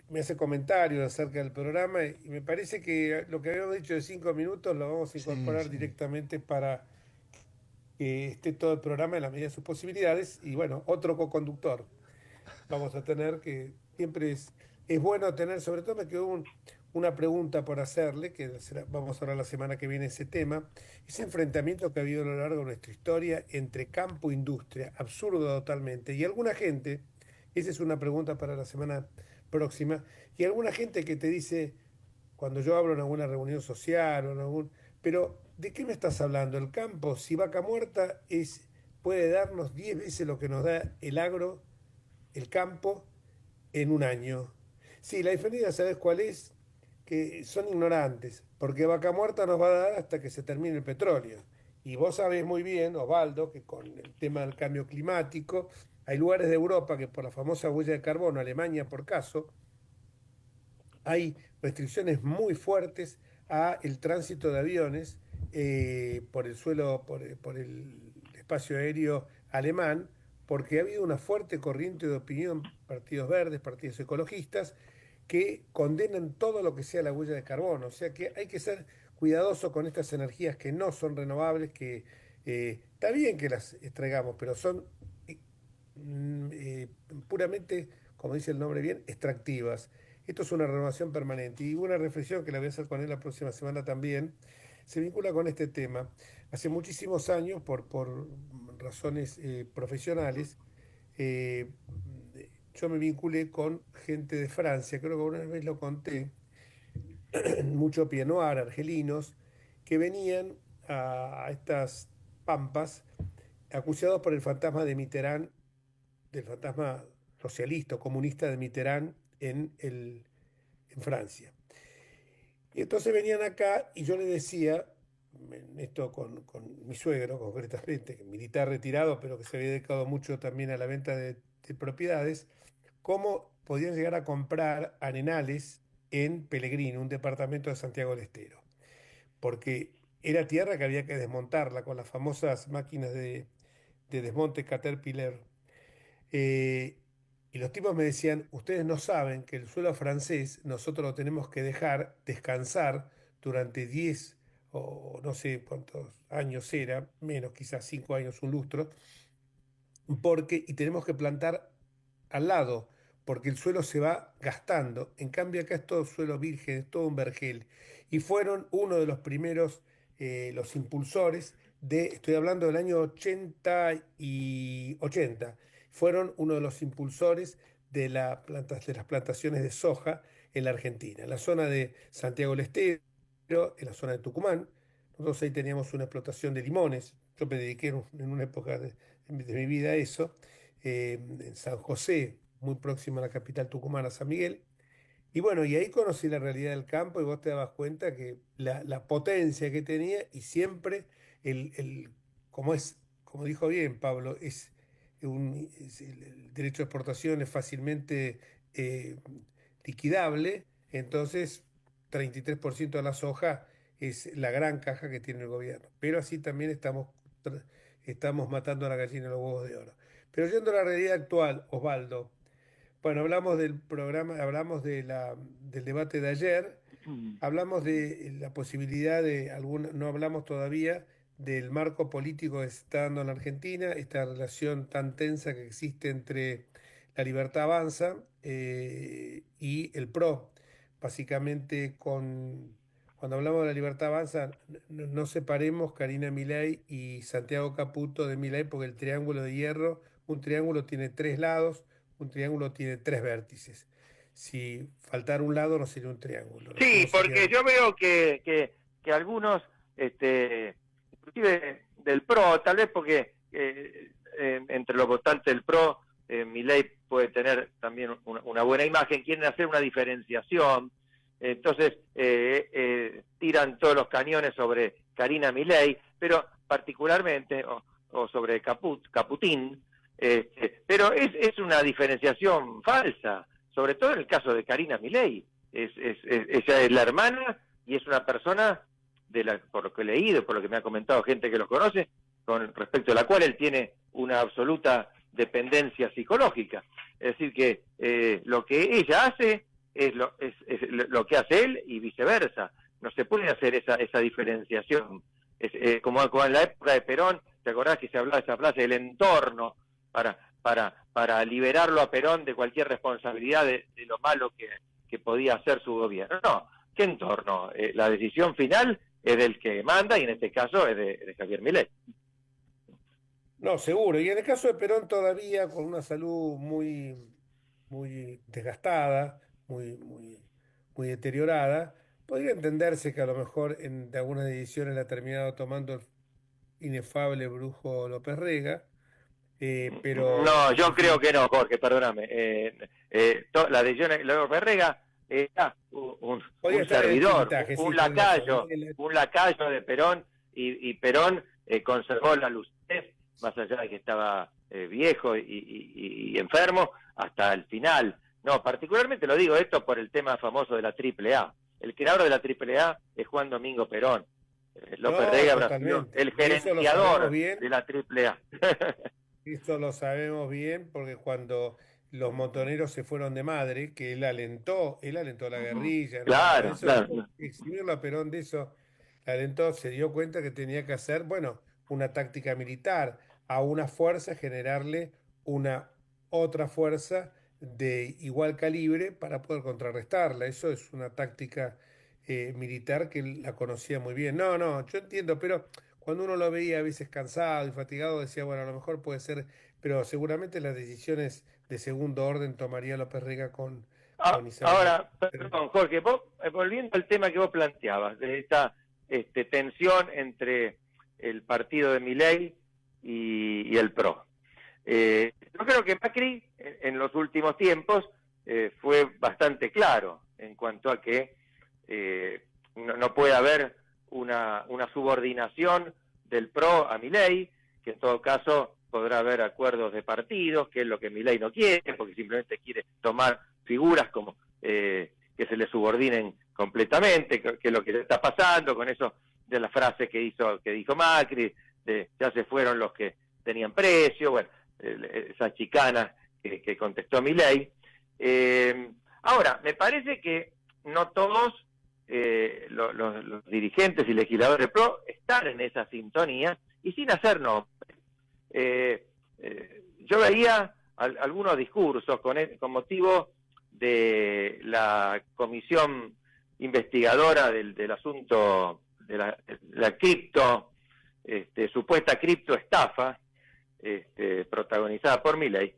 me hace comentarios acerca del programa y me parece que lo que habíamos dicho de 5 minutos lo vamos a incorporar directamente para que esté todo el programa en la medida de sus posibilidades. Y bueno, otro co-conductor vamos a tener, que siempre es bueno tener. Sobre todo me quedó una pregunta por hacerle, que vamos a hablar la semana que viene ese tema, ese enfrentamiento que ha habido a lo largo de nuestra historia entre campo e industria, absurdo totalmente, y alguna gente, esa es una pregunta para la semana próxima, y alguna gente que te dice, cuando yo hablo en alguna reunión social, pero ¿de qué me estás hablando? El campo, si Vaca Muerta puede darnos 10 veces lo que nos da el agro, el campo, en un año. Sí, la diferencia, ¿sabes cuál es? Que son ignorantes, porque Vaca Muerta nos va a dar hasta que se termine el petróleo. Y vos sabés muy bien, Osvaldo, que con el tema del cambio climático, hay lugares de Europa que por la famosa huella de carbono, Alemania por caso, hay restricciones muy fuertes a el tránsito de aviones por el suelo, por el espacio aéreo alemán, porque ha habido una fuerte corriente de opinión, partidos verdes, partidos ecologistas, que condenan todo lo que sea la huella de carbono. O sea que hay que ser cuidadoso con estas energías que no son renovables, que está bien que las extraigamos, pero son puramente, como dice el nombre bien, extractivas. Esto es una renovación permanente. Y una reflexión que la voy a hacer con él la próxima semana también, se vincula con este tema. Hace muchísimos años, por razones profesionales, yo me vinculé con gente de Francia, creo que una vez lo conté, mucho Pinot Noir, argelinos, que venían a estas pampas acuciados por el fantasma de Mitterrand, del fantasma socialista o comunista de Mitterrand en Francia. Y entonces venían acá y yo les decía, esto con mi suegro concretamente, que militar retirado, pero que se había dedicado mucho también a la venta de propiedades, cómo podían llegar a comprar arenales en Pellegrini, un departamento de Santiago del Estero. Porque era tierra que había que desmontarla con las famosas máquinas de desmonte Caterpillar. Y los tipos me decían, ustedes no saben que el suelo francés nosotros lo tenemos que dejar descansar durante 10 o no sé cuántos años era, menos quizás 5 años, un lustro, y tenemos que plantar al lado, porque el suelo se va gastando. En cambio acá es todo suelo virgen, es todo un vergel. Y fueron uno de los primeros, los impulsores estoy hablando del año 80 y 80, fueron uno de los impulsores de las plantaciones de soja en la Argentina, en la zona de Santiago del Estero, en la zona de Tucumán. Nosotros ahí teníamos una explotación de limones, yo me dediqué en una época de mi vida a eso, en San José, muy próximo a la capital tucumana, San Miguel. Y bueno, y ahí conocí la realidad del campo y vos te dabas cuenta que la potencia que tenía y siempre como dijo bien Pablo, el derecho de exportación es fácilmente liquidable, entonces 33% de la soja es la gran caja que tiene el gobierno. Pero así también estamos matando a la gallina de los huevos de oro. Pero yendo a la realidad actual, Osvaldo, bueno, hablamos del programa, hablamos del debate de ayer, hablamos de la posibilidad no hablamos todavía del marco político que se está dando en la Argentina, esta relación tan tensa que existe entre La Libertad Avanza y el PRO. Básicamente, cuando hablamos de La Libertad Avanza, no separemos Karina Milei y Santiago Caputo de Milei, porque el triángulo de hierro, un triángulo tiene 3 lados, un triángulo tiene 3 vértices. Si faltara un lado no sería un triángulo. Sí, porque yo veo que algunos, inclusive del PRO, tal vez porque entre los votantes del PRO Milei puede tener también una buena imagen, quieren hacer una diferenciación, entonces tiran todos los cañones sobre Karina Milei, pero particularmente, o sobre Caputín, pero es una diferenciación falsa, sobre todo en el caso de Karina Milei. Ella es la hermana y es una persona, por lo que he leído, por lo que me ha comentado gente que los conoce, con respecto a la cual él tiene una absoluta dependencia psicológica. Es decir, que lo que ella hace es lo que hace él y viceversa. No se puede hacer esa diferenciación. Como en la época de Perón, ¿te acordás que se hablaba de esa frase, el entorno, para liberarlo a Perón de cualquier responsabilidad de lo malo que podía hacer su gobierno? No, ¿qué entorno? La decisión final es del que manda y en este caso es de Javier Milei. No, seguro. Y en el caso de Perón todavía con una salud muy, muy desgastada, muy deteriorada, podría entenderse que a lo mejor de algunas decisiones la ha terminado tomando el inefable Brujo López Rega, pero... No, yo creo que no, Jorge, perdóname. La decisión de López Rega era un servidor, un lacayo de Perón, y Perón conservó la lucidez, más allá de que estaba viejo y enfermo, hasta el final. No, particularmente lo digo esto por el tema famoso de la AAA. El creador de la AAA es Juan Domingo Perón. López Rega habrá sido el gerenciador de la AAA. Esto lo sabemos bien porque cuando los montoneros se fueron de madre, que él alentó la guerrilla, ¿no? Claro, Eso, claro. exhibirlo a Perón de eso, alentó, se dio cuenta que tenía que hacer, bueno, una táctica militar, a una fuerza generarle una otra fuerza de igual calibre para poder contrarrestarla. Eso es una táctica militar que él la conocía muy bien. No, yo entiendo, pero cuando uno lo veía a veces cansado y fatigado, decía, bueno, a lo mejor puede ser, pero seguramente las decisiones de segundo orden tomaría López Rega con Isabel. Ahora, perdón, Jorge, volviendo al tema que vos planteabas, de esta tensión entre el partido de Milei y el PRO. Yo creo que Macri en los últimos tiempos fue bastante claro en cuanto a que no puede haber una subordinación del PRO a Milei, que en todo caso podrá haber acuerdos de partidos, que es lo que Milei no quiere, porque simplemente quiere tomar figuras como que se le subordinen completamente, que es lo que está pasando con eso de la frase que dijo Macri, de ya se fueron los que tenían precio, bueno, esa chicana que contestó Milei. Ahora, me parece que no todos los dirigentes y legisladores del PRO están en esa sintonía y sin hacer nombres. Yo veía algunos discursos con motivo de la comisión investigadora del asunto de la cripto, supuesta criptoestafa, protagonizada por Milei.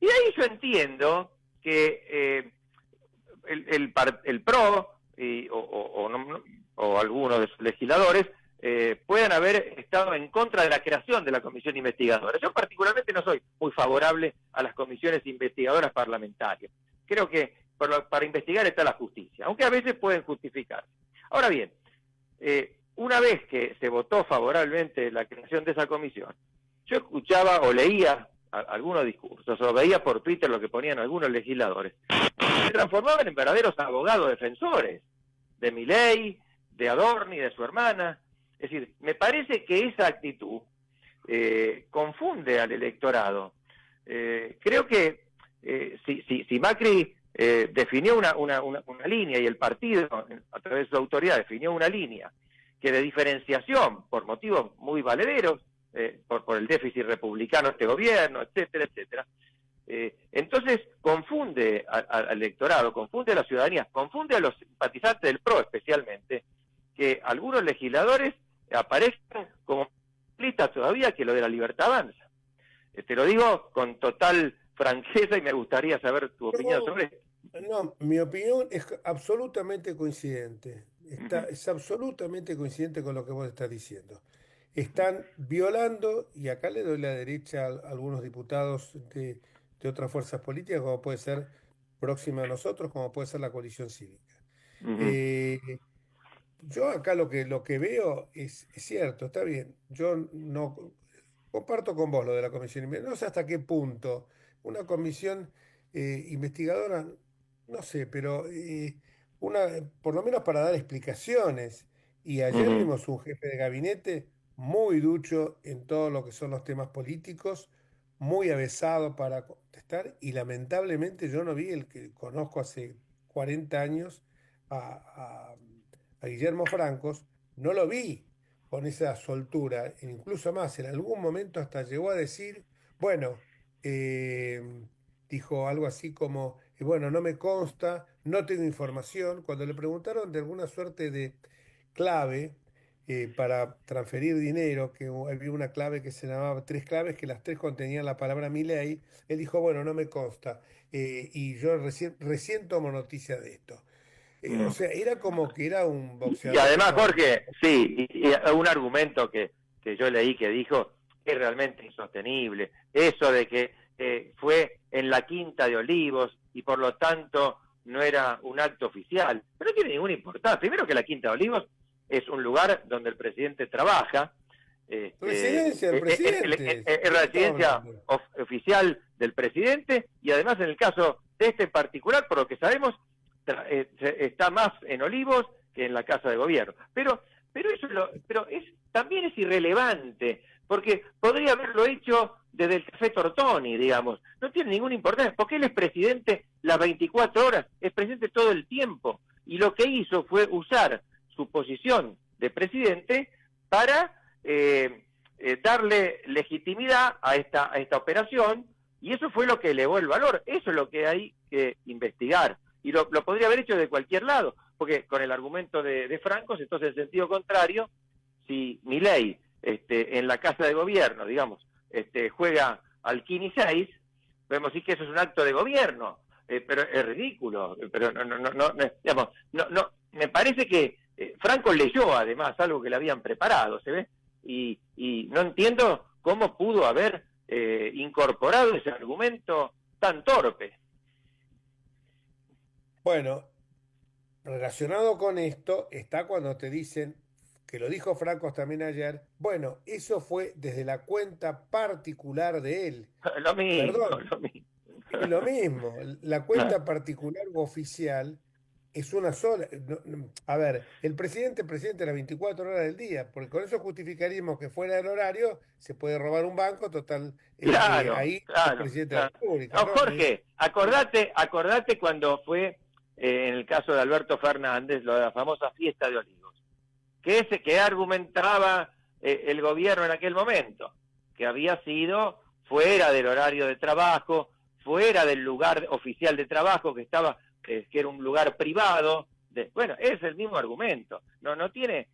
Y ahí yo entiendo que el PRO o algunos de sus legisladores puedan haber estado en contra de la creación de la comisión investigadora. Yo particularmente no soy muy favorable a las comisiones investigadoras parlamentarias. Creo que para investigar está la justicia, aunque a veces pueden justificarse. Ahora bien, una vez que se votó favorablemente la creación de esa comisión, yo escuchaba o leía algunos discursos, o veía por Twitter lo que ponían algunos legisladores, se transformaban en verdaderos abogados defensores de Milei, de Adorni, de su hermana. Es decir, me parece que esa actitud confunde al electorado. Creo que si Macri definió una línea y el partido, a través de su autoridad, definió una línea que de diferenciación por motivos muy valederos, por el déficit republicano de este gobierno, etcétera, etcétera, entonces confunde al electorado, confunde a la ciudadanía, confunde a los simpatizantes del PRO especialmente, que algunos legisladores aparezcan como listas todavía que lo de la Libertad Avanza. Te lo digo con total franqueza y me gustaría saber tu opinión sobre esto. No, mi opinión es absolutamente coincidente. Es absolutamente coincidente con lo que vos estás diciendo. Están violando, y acá le doy la derecha a algunos diputados de otras fuerzas políticas, como puede ser próxima a nosotros, como puede ser la coalición cívica. Yo acá lo que veo es cierto, está bien. Yo no comparto con vos lo de la comisión, no sé hasta qué punto una comisión investigadora, no sé, pero por lo menos para dar explicaciones. Y ayer vimos un jefe de gabinete muy ducho en todo lo que son los temas políticos, muy avesado para contestar, y lamentablemente yo no vi el que conozco hace 40 años a Guillermo Francos, no lo vi con esa soltura, e incluso más, en algún momento hasta llegó a decir, bueno, dijo algo así como, bueno, no me consta, no tengo información. Cuando le preguntaron de alguna suerte de clave para transferir dinero, que había una clave que se llamaba 3 claves, que las 3 contenían la palabra Milei, él dijo, bueno, no me consta, y yo recién tomo noticia de esto. O sea, era como que era un boxeador. Y además, Jorge, sí, y un argumento que yo leí que dijo es realmente insostenible, eso de que fue en la Quinta de Olivos y por lo tanto no era un acto oficial, pero no tiene ninguna importancia. Primero que la Quinta de Olivos es un lugar donde el presidente trabaja, residencia del presidente, es la residencia oficial del presidente, y además en el caso de este en particular, por lo que sabemos, está más en Olivos que en la Casa de Gobierno. Pero también es irrelevante, porque podría haberlo hecho desde el Café Tortoni, digamos. No tiene ninguna importancia, porque él es presidente las 24 horas, es presidente todo el tiempo, y lo que hizo fue usar su posición de presidente para darle legitimidad a esta operación, y eso fue lo que elevó el valor. Eso es lo que hay que investigar. Y lo podría haber hecho de cualquier lado, porque con el argumento de Francos, entonces en sentido contrario, si Milei en la Casa de Gobierno, digamos, juega al Kini 6, podemos decir que eso es un acto de gobierno, pero es ridículo. Pero no, me parece que Franco leyó además algo que le habían preparado, ¿se ve? Y no entiendo cómo pudo haber incorporado ese argumento tan torpe. Bueno, relacionado con esto está cuando te dicen, que lo dijo Francos también ayer, bueno, eso fue desde la cuenta particular de él. Lo mismo, Perdón, lo mismo. La cuenta particular u oficial es una sola. A ver, el presidente las 24 horas del día, porque con eso justificaríamos que fuera del horario se puede robar un banco, total. Claro, ahí claro, el presidente claro. de la República. No, Jorge, acordate cuando fue en el caso de Alberto Fernández, lo de la famosa fiesta de Olivos, que argumentaba el gobierno en aquel momento, que había sido fuera del horario de trabajo, fuera del lugar oficial de trabajo, que era un lugar privado. Bueno, es el mismo argumento, no tiene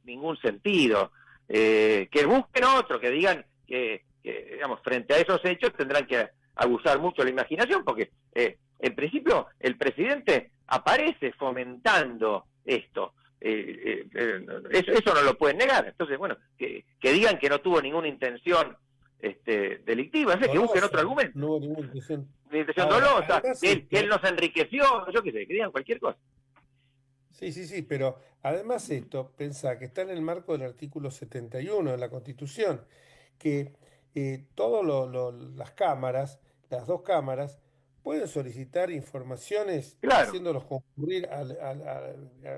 ningún sentido. Que busquen otro, que digan que, digamos, frente a esos hechos tendrán que abusar mucho la imaginación, porque en principio el presidente aparece fomentando esto. Eso no lo pueden negar. Entonces, bueno, que digan que no tuvo ninguna intención delictiva, que busquen otro argumento. No hubo ninguna intención. Intención dolosa, que él nos enriqueció, yo qué sé, que digan cualquier cosa. Sí, pero además esto, pensá que está en el marco del artículo 71 de la Constitución, que todas las cámaras, las 2 cámaras, pueden solicitar informaciones, claro, haciéndolos concurrir,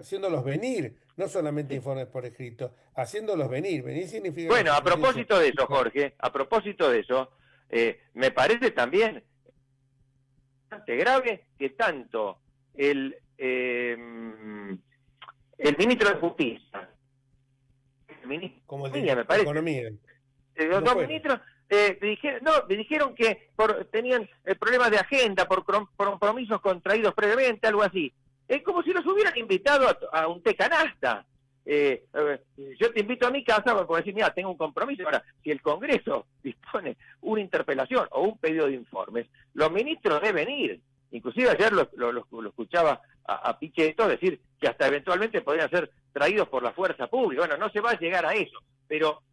haciéndolos venir, no solamente informes por escrito, haciéndolos venir. Venir significa... Bueno, a propósito de eso, Jorge, me parece también bastante grave que tanto el ministro de Justicia, como el de Economía, me parece, los dos ministros me dijeron que tenían problemas de agenda por compromisos contraídos previamente, algo así. Es como si los hubieran invitado a un té canasta. Yo te invito a mi casa por decir, mira, tengo un compromiso. Ahora, si el Congreso dispone una interpelación o un pedido de informes, los ministros deben ir. Inclusive ayer lo escuchaba a Pichetto decir que hasta eventualmente podrían ser traídos por la fuerza pública. Bueno, no se va a llegar a eso, pero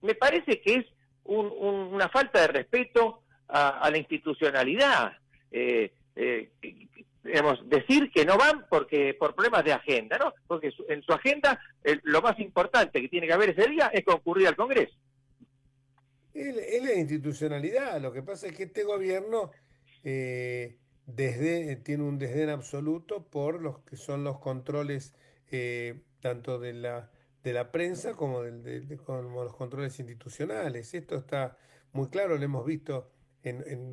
me parece que es una falta de respeto a la institucionalidad. Digamos, decir que no van por problemas de agenda, ¿no? Porque en su agenda lo más importante que tiene que haber ese día es concurrir al Congreso. Es la institucionalidad. Lo que pasa es que este gobierno tiene un desdén absoluto por los que son los controles tanto de la prensa como como los controles institucionales. Esto está muy claro, lo hemos visto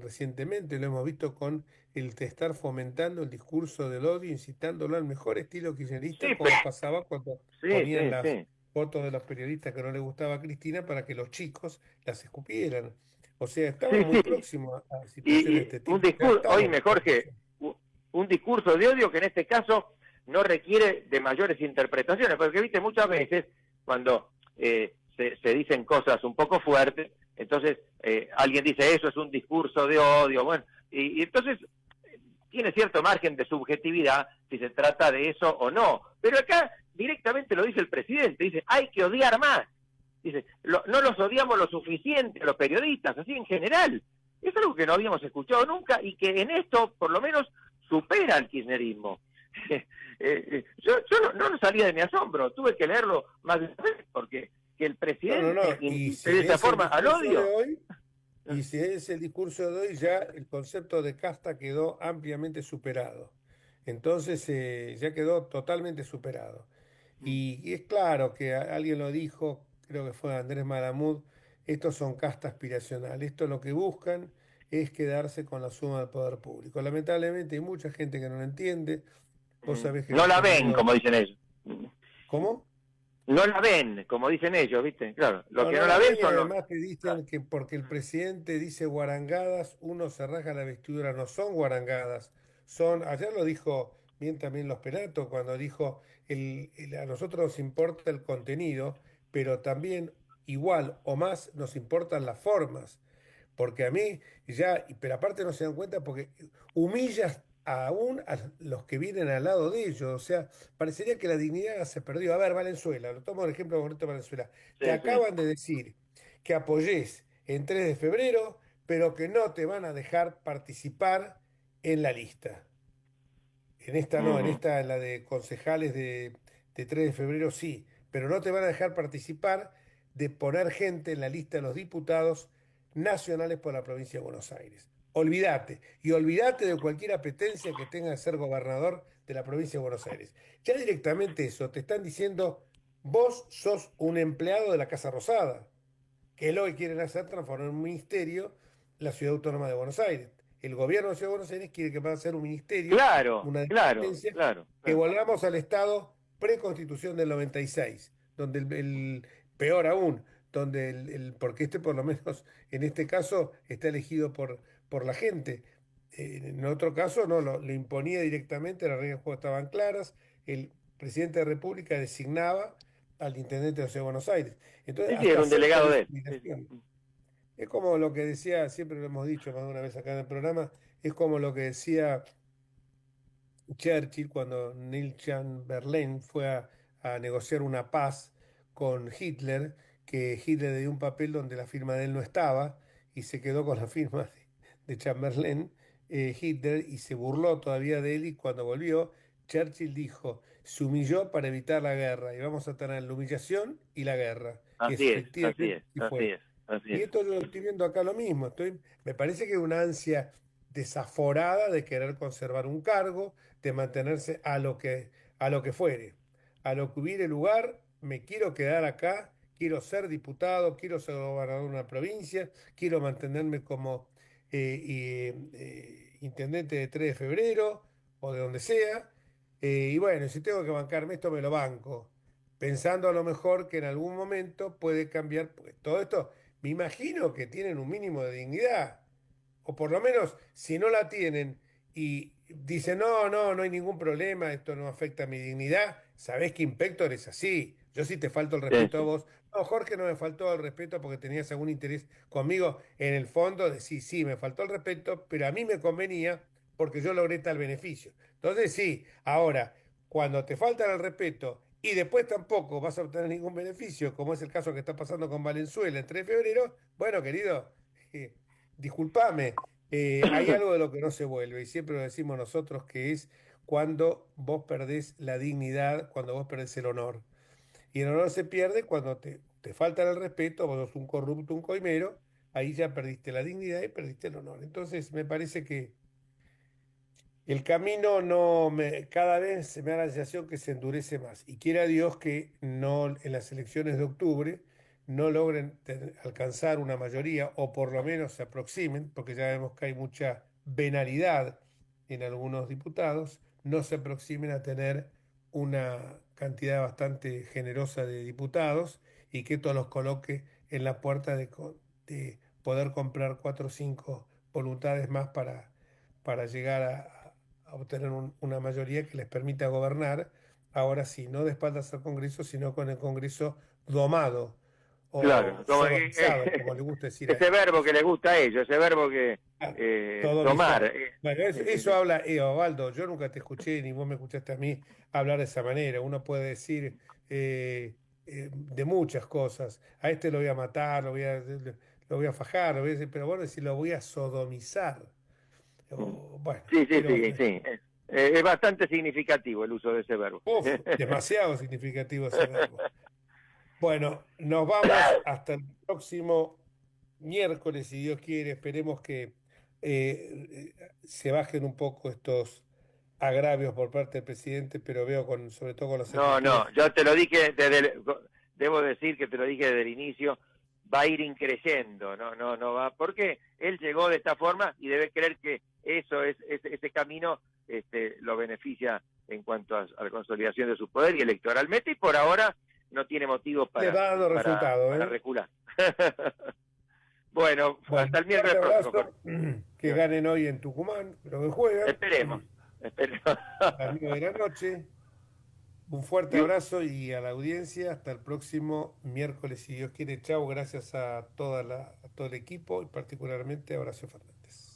recientemente, lo hemos visto con el de estar fomentando el discurso del odio, incitándolo al mejor estilo kirchnerista, Sí, como pero- pasaba cuando Sí, ponían sí, las sí. fotos de los periodistas que no les gustaba a Cristina para que los chicos las escupieran. O sea, Sí, estamos muy sí. próximos a situaciones de este tipo. Un discurso, Ya estamos oíme, muy Jorge, próximos. un discurso de odio que en este caso no requiere de mayores interpretaciones, porque viste muchas veces cuando se dicen cosas un poco fuertes, entonces alguien dice eso es un discurso de odio, bueno, y entonces tiene cierto margen de subjetividad si se trata de eso o no, pero acá directamente lo dice el presidente, dice hay que odiar más, dice no los odiamos lo suficiente los periodistas, así en general, es algo que no habíamos escuchado nunca y que en esto por lo menos supera al kirchnerismo. Yo no salía de mi asombro, tuve que leerlo más de una vez porque que el presidente No. Y si de esa es forma el al discurso odio. de hoy, y si es el discurso de hoy, ya el concepto de casta quedó ampliamente superado. Entonces ya quedó totalmente superado. Y es claro que alguien lo dijo, creo que fue Andrés Malamud, estos son castas aspiracionales. Esto lo que buscan es quedarse con la suma del poder público. Lamentablemente hay mucha gente que no lo entiende. Vos sabés que No yo la he ven, tenido- como dicen ellos. ¿Cómo? No la ven, como dicen ellos, ¿viste? Claro, lo que no No la la ven ven y son los... además te dicen que porque el presidente dice guarangadas, uno se raja la vestidura, no son guarangadas, ayer lo dijo bien también Los Pelato cuando dijo, a nosotros nos importa el contenido, pero también igual o más nos importan las formas, porque a mí pero aparte no se dan cuenta porque humillas aún a los que vienen al lado de ellos, o sea, parecería que la dignidad se perdió. A ver, Valenzuela, lo tomo el ejemplo concreto de Valenzuela. Te Sí, acaban de decir que apoyés en 3 de febrero, pero que no te van a dejar participar en la lista. En esta no, en esta, en la de concejales de 3 de febrero sí, pero no te van a dejar participar de poner gente en la lista de los diputados nacionales por la provincia de Buenos Aires. Olvídate, y olvídate de cualquier apetencia que tenga de ser gobernador de la provincia de Buenos Aires. Ya directamente eso, te están diciendo, vos sos un empleado de la Casa Rosada, que es lo que quieren hacer, transformar en un ministerio la Ciudad Autónoma de Buenos Aires. El gobierno de la Ciudad de Buenos Aires quiere que va a ser un ministerio, Claro, una claro, dependencia, claro. que volvamos al estado preconstitución del 96, donde el peor aún, donde porque por lo menos en este caso está elegido por la gente. En otro caso no, lo imponía directamente, las reglas del juego estaban claras, el presidente de la República designaba al intendente de la Ciudad de Buenos Aires. Entonces, Sí, era un hasta delegado cierta de él. discriminación. Es como lo que decía, siempre lo hemos dicho más de una vez acá en el programa, es como lo que decía Churchill cuando Neil Chamberlain fue a negociar una paz con Hitler, que Hitler le dio un papel donde la firma de él no estaba y se quedó con la firma de Chamberlain, Hitler, y se burló todavía de él y cuando volvió, Churchill dijo, se humilló para evitar la guerra y vamos a tener la humillación y la guerra. Y Así es, así efectivamente es, así así fue. es, así Y es. esto yo lo estoy viendo acá lo mismo. Me parece que es una ansia desaforada de querer conservar un cargo, de mantenerse a lo que fuere, a lo que hubiere lugar, me quiero quedar acá, quiero ser diputado, quiero ser gobernador de una provincia, quiero mantenerme como intendente de 3 de febrero o de donde sea, y bueno, si tengo que bancarme esto, me lo banco, pensando a lo mejor que en algún momento puede cambiar, porque todo esto, me imagino que tienen un mínimo de dignidad, o por lo menos si no la tienen y dicen, no hay ningún problema, esto no afecta a mi dignidad, sabés que Inspector es así, yo sí te falto el respeto a vos. No, Jorge, no me faltó el respeto porque tenías algún interés conmigo en el fondo de sí, me faltó el respeto, pero a mí me convenía porque yo logré tal beneficio. Entonces sí, ahora, cuando te falta el respeto y después tampoco vas a obtener ningún beneficio, como es el caso que está pasando con Valenzuela el 3 de febrero, bueno, querido, discúlpame, hay algo de lo que no se vuelve, y siempre lo decimos nosotros, que es cuando vos perdés la dignidad, cuando vos perdés el honor. Y el honor se pierde cuando te faltan el respeto, vos sos un corrupto, un coimero, ahí ya perdiste la dignidad y perdiste el honor. Entonces, me parece que el camino cada vez se me da la sensación que se endurece más. Y quiera Dios que no en las elecciones de octubre no logren alcanzar una mayoría o por lo menos se aproximen, porque ya vemos que hay mucha venalidad en algunos diputados, no se aproximen a tener una cantidad bastante generosa de diputados y que esto los coloque en la puerta de poder comprar 4 o 5 voluntades más para llegar a obtener una mayoría que les permita gobernar, ahora sí, no de espaldas al Congreso, sino con el Congreso domado Claro, o sodomizado, como le gusta decir a ese ellos. verbo que les gusta a ellos, ese verbo que Sodomizar. tomar. Bueno, eso habla, Osvaldo, yo nunca te escuché, ni vos me escuchaste a mí hablar de esa manera. Uno puede decir de muchas cosas. A este lo voy a matar, lo voy a fajar, lo voy a decir, pero vos decís, lo voy a sodomizar. Bueno, Sí, pero, sí. Es bastante significativo el uso de ese verbo. demasiado significativo ese verbo. Bueno, nos vamos hasta el próximo miércoles, si Dios quiere. Esperemos que se bajen un poco estos agravios por parte del presidente, pero veo sobre todo con las No, yo te lo dije debo decir que te lo dije desde el inicio, va a ir increyendo, no va, porque él llegó de esta forma y debe creer que ese camino lo beneficia en cuanto a la consolidación de su poder y electoralmente, y por ahora no tiene motivos para recular. Bueno, hasta el miércoles próximo. Que ganen hoy en Tucumán, pero que juegan. Esperemos. A las 9 de la noche. Un fuerte abrazo y a la audiencia hasta el próximo miércoles, si Dios quiere. Chao, gracias a todo el equipo y particularmente a Horacio Fernández.